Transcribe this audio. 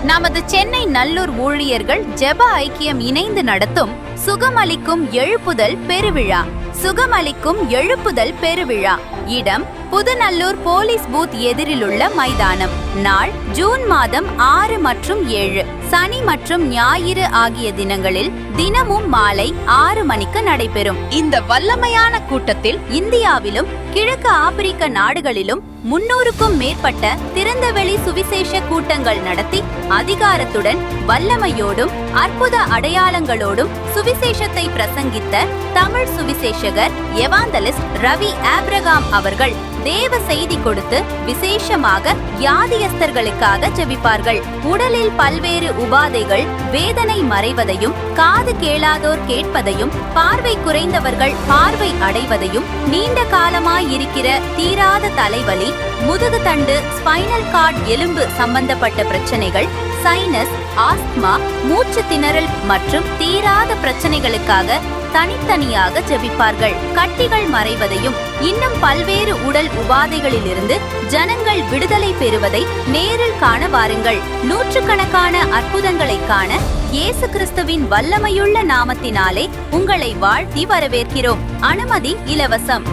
நமது சென்னை நல்லூர் ஊழியர்கள் ஜெப ஐக்கியம் இணைந்து நடத்தும் சுகமளிக்கும் எழுப்புதல் பெருவிழா. சுகமளிக்கும் எழுப்புதல் பெருவிழா. இடம் புதுநல்லூர் போலீஸ் பூத் எதிரிலுள்ள மைதானம். நாள் ஜூன் மாதம் 6 மற்றும் 7, சனி மற்றும் ஞாயிறு ஆகிய தினங்களில் தினமும் மாலை 6 மணிக்கு நடைபெறும். இந்த வல்லமையான கூட்டத்தில் இந்தியாவிலும் கிழக்கு ஆப்பிரிக்க நாடுகளிலும் 300க்கும் மேற்பட்ட திறந்தவெளி சுவிசேஷ கூட்டங்கள் நடத்தி அதிகாரத்துடன் வல்லமையோடும் அற்புத அடையாளங்களோடும் சுவிசேஷத்தை பிரசங்கித்த தமிழ் சுவிசேஷகர் எவாந்தலிஸ்ட் ரவி ஆப்ரகாம் அவர்கள் தேவ செய்தி கொடுத்து விசேஷமாக வியாதியஸ்தர்களுக்காக ஜெபிப்பார்கள். உடலில் பல்வேறு உபாதைகள், வேதனை மறைவதையும், காது கேளாதோர் கேட்பதையும், பார்வை குறைந்தவர்கள் பார்வை அடைவதையும், நீண்ட காலமாயிருக்கிற தீராத தலைவலி, முதுகு தண்டு, ஸ்பைனல் கார்டு எலும்பு சம்பந்தப்பட்ட பிரச்சனைகள், சைனஸ், ஆஸ்துமா, மூச்சு திணறல் மற்றும் தீராத பிரச்சனைகளுக்காக தனித்தனியாக ஜெபிப்பார்கள். கட்டிகள் மறைவதையும் இன்னும் பல்வேறு உடல் உபாதைகளிலிருந்து ஜனங்கள் விடுதலை பெறுவதை நேரில் காண வாருங்கள். நூற்றுக்கணக்கான அற்புதங்களை காண இயேசு கிறிஸ்துவின் வல்லமையுள்ள நாமத்தினாலே உங்களை வாழ்த்தி வரவேற்கிறோம். அனுமதி இலவசம்.